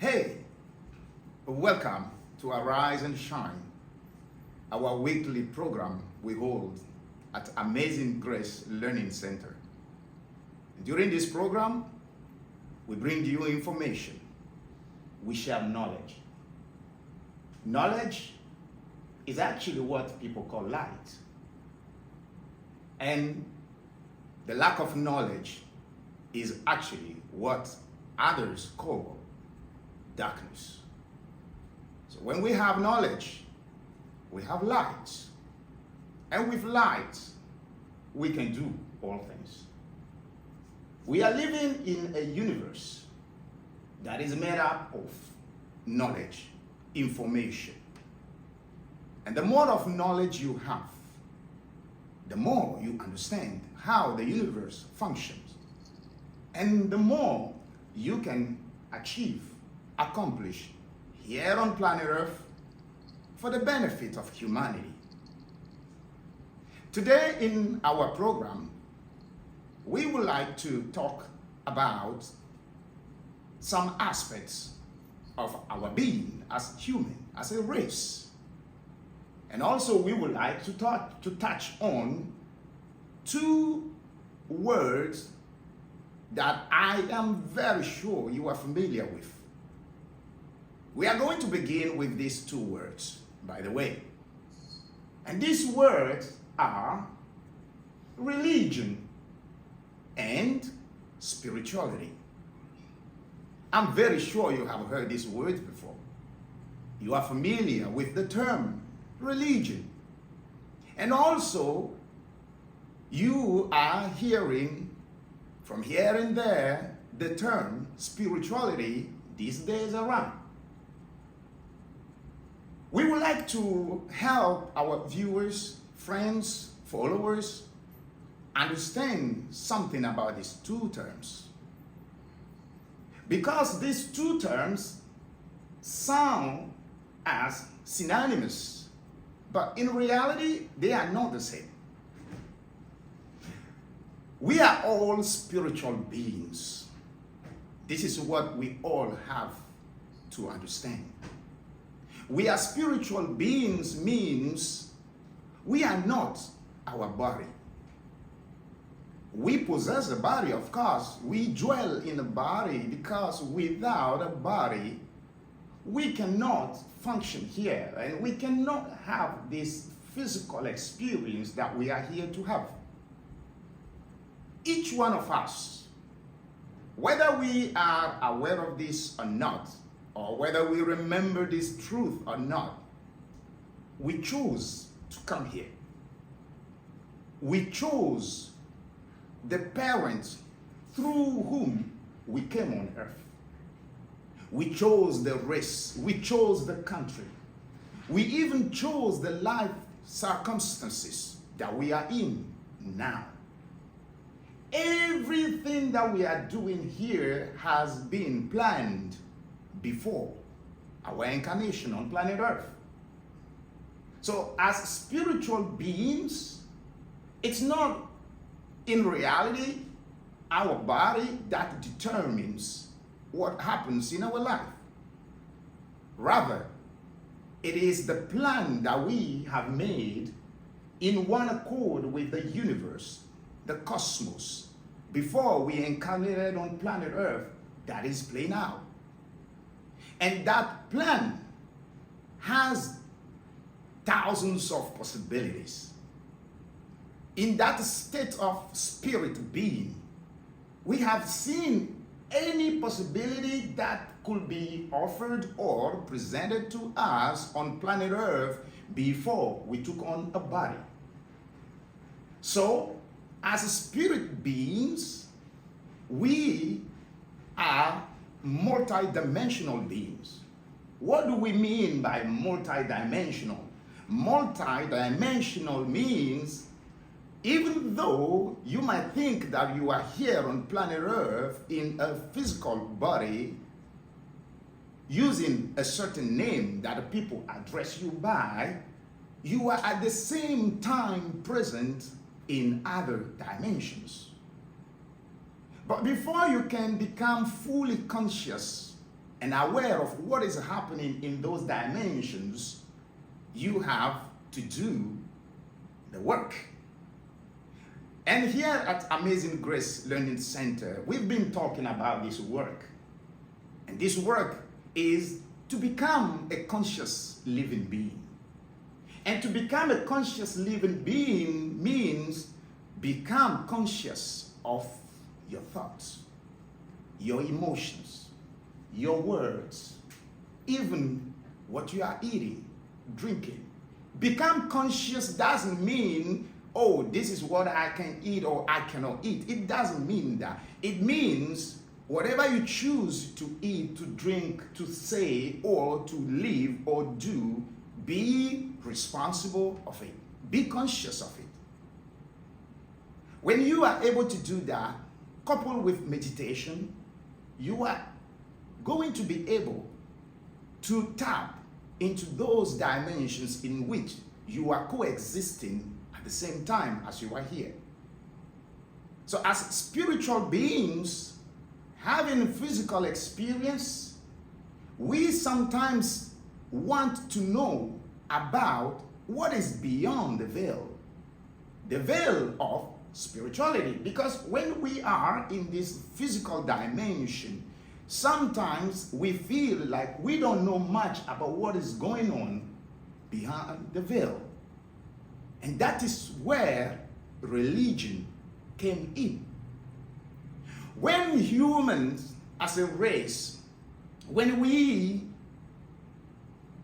Hey, welcome to Arise and Shine, our weekly program we hold at Amazing Grace Learning Center. During this program, we bring you information. We share knowledge. Knowledge is actually what people call light. And the lack of knowledge is actually what others call darkness. So when we have knowledge, we have light. And with light, we can do all things. We are living in a universe that is made up of knowledge, information. And the more of knowledge you have, the more you understand how the universe functions. And the more you can accomplish here on planet Earth for the benefit of humanity. Today in our program, we would like to talk about some aspects of our being as human, as a race. And also we would like to touch on two words that I am very sure you are familiar with. We are going to begin with these two words, by the way. And these words are religion and spirituality. I'm very sure you have heard these words before. You are familiar with the term religion. And also, you are hearing from here and there the term spirituality these days around. We would like to help our viewers, friends, followers understand something about these two terms. Because these two terms sound as synonymous, but in reality, they are not the same. We are all spiritual beings. This is what we all have to understand. We are spiritual beings means we are not our body. We possess a body, of course. We dwell in a body because without a body, we cannot function here and we cannot have this physical experience that we are here to have. Each one of us, whether we are aware of this or not, or whether we remember this truth or not, we choose to come here. We chose the parents through whom we came on earth. We chose the race. We chose the country. We even chose the life circumstances that we are in now. Everything that we are doing here has been planned before our incarnation on planet Earth. So as spiritual beings, it's not in reality our body that determines what happens in our life. Rather, it is the plan that we have made in one accord with the universe, the cosmos, before we incarnated on planet Earth that is playing out. And that plan has thousands of possibilities. In that state of spirit being, we have seen any possibility that could be offered or presented to us on planet Earth before we took on a body. So, as spirit beings, we are multidimensional beings. What do we mean by multidimensional? Multidimensional means even though you might think that you are here on planet Earth in a physical body, using a certain name that people address you by, you are at the same time present in other dimensions. But before you can become fully conscious and aware of what is happening in those dimensions, you have to do the work. And here at Amazing Grace Learning Center, we've been talking about this work. And this work is to become a conscious living being. And to become a conscious living being means become conscious of your thoughts, your emotions, your words, even what you are eating, drinking. Become conscious doesn't mean, oh, this is what I can eat or I cannot eat. It doesn't mean that. It means whatever you choose to eat, to drink, to say, or to live or do, be responsible of it. Be conscious of it. When you are able to do that, coupled with meditation, you are going to be able to tap into those dimensions in which you are coexisting at the same time as you are here. So as spiritual beings, having physical experience, we sometimes want to know about what is beyond the veil of spirituality. Because when we are in this physical dimension, sometimes we feel like we don't know much about what is going on behind the veil. And that is where religion came in. When humans as a race, when we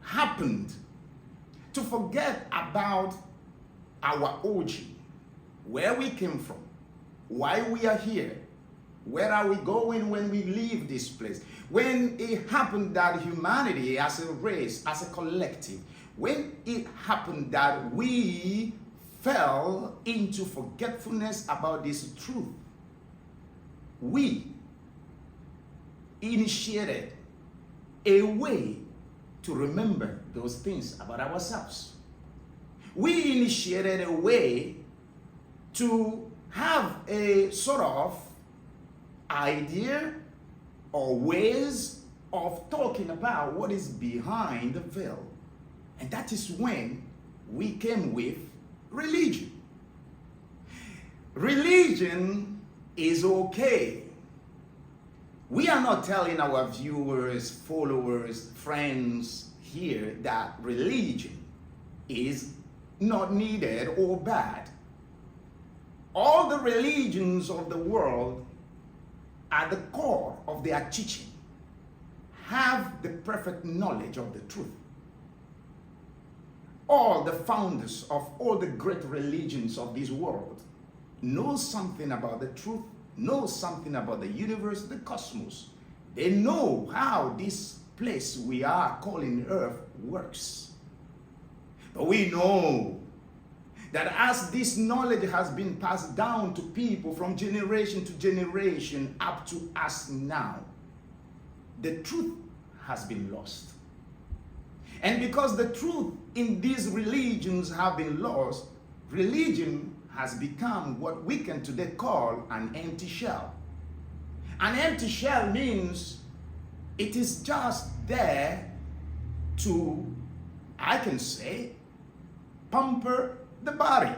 happened to forget about our origin, where we came from, why we are here, where are we going when we leave this place? When it happened that humanity as a race, as a collective, when it happened that we fell into forgetfulness about this truth, we initiated a way to remember those things about ourselves. We initiated a way to have a sort of idea or ways of talking about what is behind the veil. And that is when we came with religion. Religion is okay. We are not telling our viewers, followers, friends here that religion is not needed or bad. All the religions of the world, at the core of their teaching, have the perfect knowledge of the truth. All the founders of all the great religions of this world know something about the truth, know something about the universe, the cosmos. They know how this place we are calling Earth works. But we know that as this knowledge has been passed down to people from generation to generation up to us now, the truth has been lost. And because the truth in these religions have been lost, religion has become what we can today call an empty shell. An empty shell means it is just there to, I can say, pamper the body,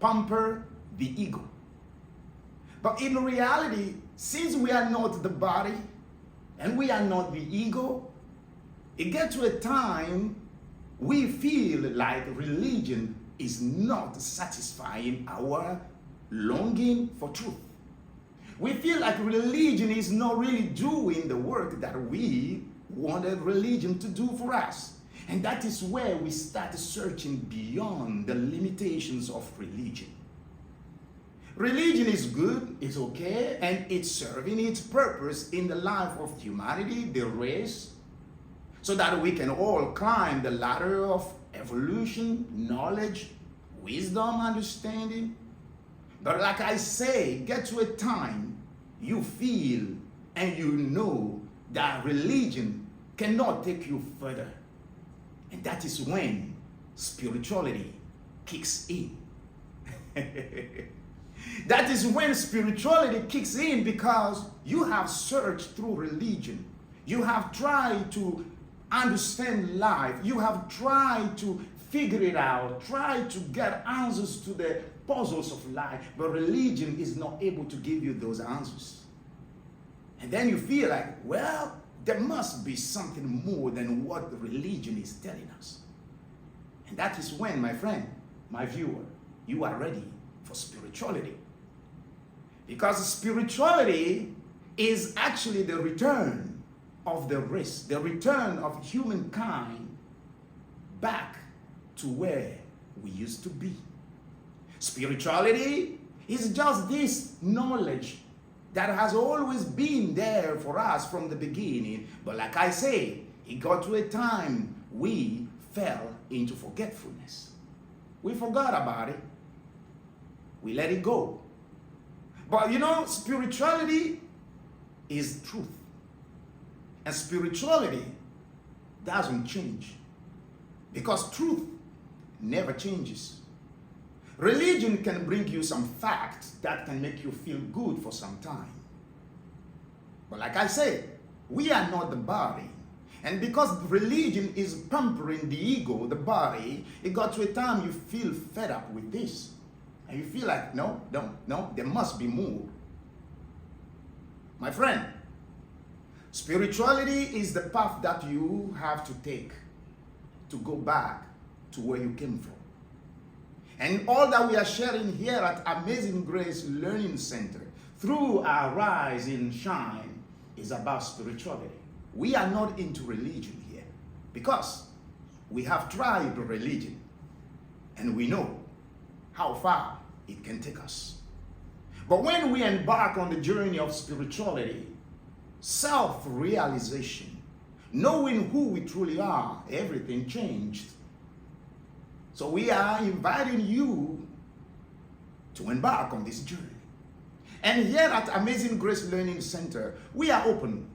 pamper the ego. But in reality, since we are not the body and we are not the ego, it gets to a time we feel like religion is not satisfying our longing for truth. We feel like religion is not really doing the work that we wanted religion to do for us. And that is where we start searching beyond the limitations of religion. Religion is good, it's okay, and it's serving its purpose in the life of humanity, the race, so that we can all climb the ladder of evolution, knowledge, wisdom, understanding. But like I say, get to a time you feel and you know that religion cannot take you further. And that is when spirituality kicks in. That is when spirituality kicks in, because you have searched through religion You have tried to understand life. You have tried to figure it out, try to get answers to the puzzles of life, but religion is not able to give you those answers. And then you feel like, well, there must be something more than what the religion is telling us. And that is when, my friend, my viewer, you are ready for spirituality. Because spirituality is actually the return of the race, the return of humankind back to where we used to be. Spirituality is just this knowledge that has always been there for us from the beginning. But like I say, it got to a time we fell into forgetfulness. We forgot about it. We let it go. But you know, spirituality is truth. And spirituality doesn't change. Because truth never changes. Religion can bring you some facts that can make you feel good for some time. But like I said, we are not the body. And because religion is pampering the ego, the body, it got to a time you feel fed up with this. And you feel like, no, there must be more. My friend, spirituality is the path that you have to take to go back to where you came from. And all that we are sharing here at Amazing Grace Learning Center through our Rise and Shine is about spirituality. We are not into religion here because we have tried religion and we know how far it can take us. But when we embark on the journey of spirituality, self-realization, knowing who we truly are, everything changed. So we are inviting you to embark on this journey. And here at Amazing Grace Learning Center, we are open.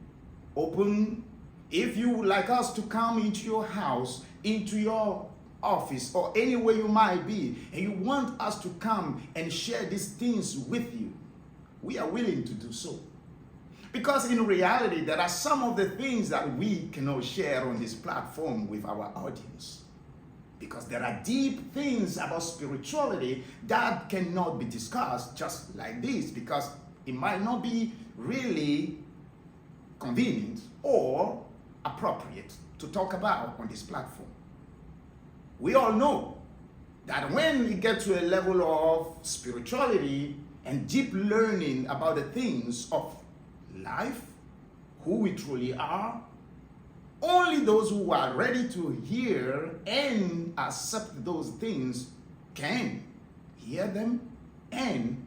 Open if you would like us to come into your house, into your office, or anywhere you might be, and you want us to come and share these things with you, we are willing to do so. Because in reality, there are some of the things that we cannot share on this platform with our audience. Because there are deep things about spirituality that cannot be discussed just like this, because it might not be really convenient or appropriate to talk about on this platform. We all know that when we get to a level of spirituality and deep learning about the things of life, who we truly are, only those who are ready to hear and accept those things can hear them and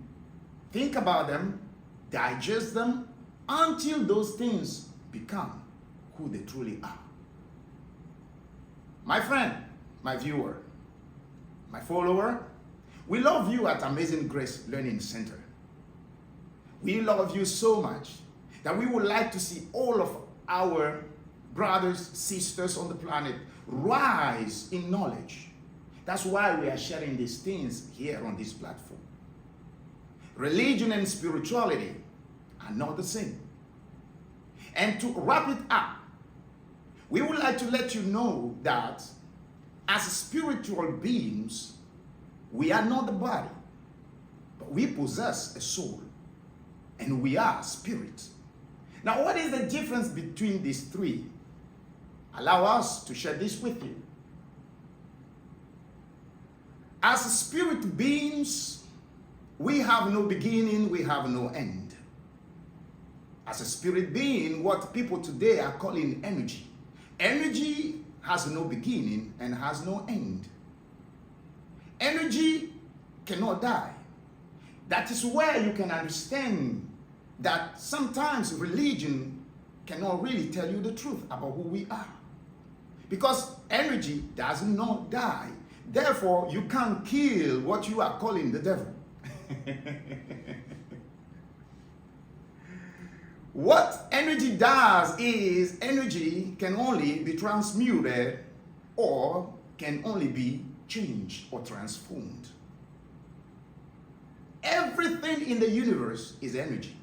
think about them, digest them, until those things become who they truly are. My friend, my viewer, my follower, we love you at Amazing Grace Learning Center. We love you so much that we would like to see all of our brothers, sisters on the planet rise in knowledge. That's why we are sharing these things here on this platform. Religion and spirituality are not the same. And to wrap it up, we would like to let you know that as spiritual beings, we are not the body, but we possess a soul, and we are spirit. Now, what is the difference between these three? Allow us to share this with you. As spirit beings, we have no beginning, we have no end. As a spirit being, what people today are calling energy. Energy has no beginning and has no end. Energy cannot die. That is where you can understand that sometimes religion cannot really tell you the truth about who we are. Because energy does not die. Therefore, you can't kill what you are calling the devil. What energy does is energy can only be transmuted or can only be changed or transformed. Everything in the universe is energy.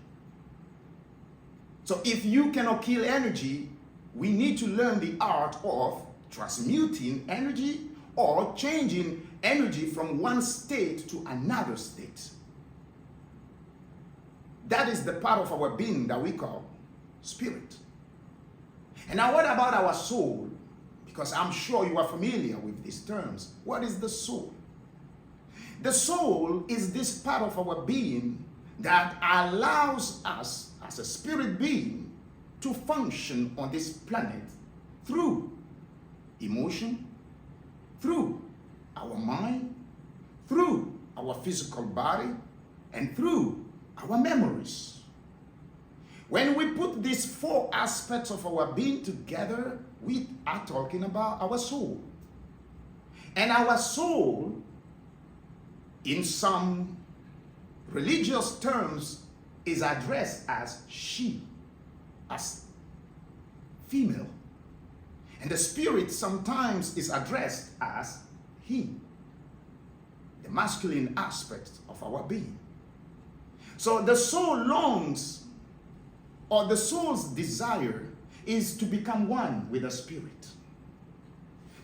So if you cannot kill energy, we need to learn the art of transmuting energy or changing energy from one state to another state. That is the part of our being that we call spirit. And now what about our soul? Because I'm sure you are familiar with these terms. What is the soul? The soul is this part of our being that allows us as a spirit being to function on this planet through emotion, through our mind, through our physical body, and through our memories. When we put these four aspects of our being together, we are talking about our soul. And our soul, in some religious terms, is addressed as she, as female. And the spirit sometimes is addressed as he, the masculine aspect of our being. So the soul longs, or the soul's desire is to become one with the spirit.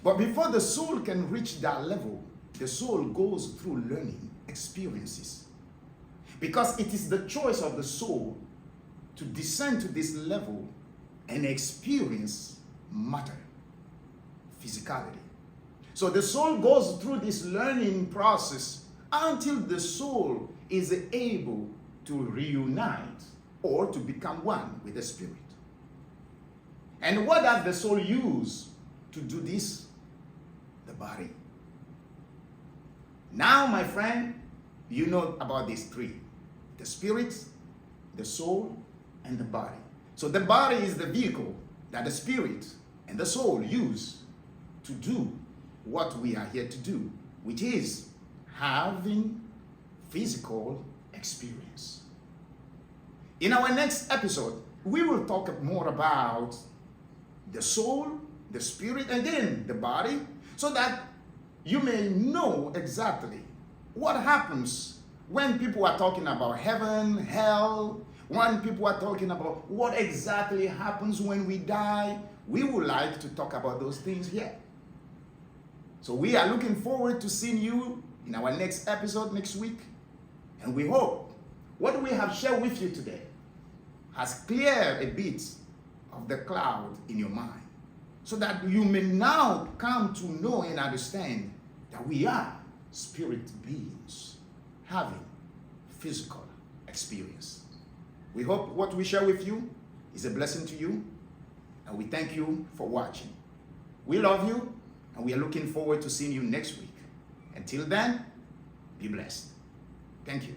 But before the soul can reach that level, the soul goes through learning experiences. Because it is the choice of the soul to descend to this level and experience matter, physicality. So the soul goes through this learning process until the soul is able to reunite or to become one with the spirit. And what does the soul use to do this? The body. Now, my friend, you know about these three: the spirit, the soul, and the body. So the body is the vehicle that the spirit and the soul use to do what we are here to do, which is having physical experience. In our next episode, we will talk more about the soul, the spirit, and then the body, so that you may know exactly what happens when people are talking about heaven, hell, when people are talking about what exactly happens when we die. We would like to talk about those things here. So we are looking forward to seeing you in our next episode next week. And we hope what we have shared with you today has cleared a bit of the cloud in your mind, so that you may now come to know and understand that we are spirit beings having physical experience. We hope what we share with you is a blessing to you, and we thank you for watching. We love you, and we are looking forward to seeing you next week. Until then, be blessed. Thank you.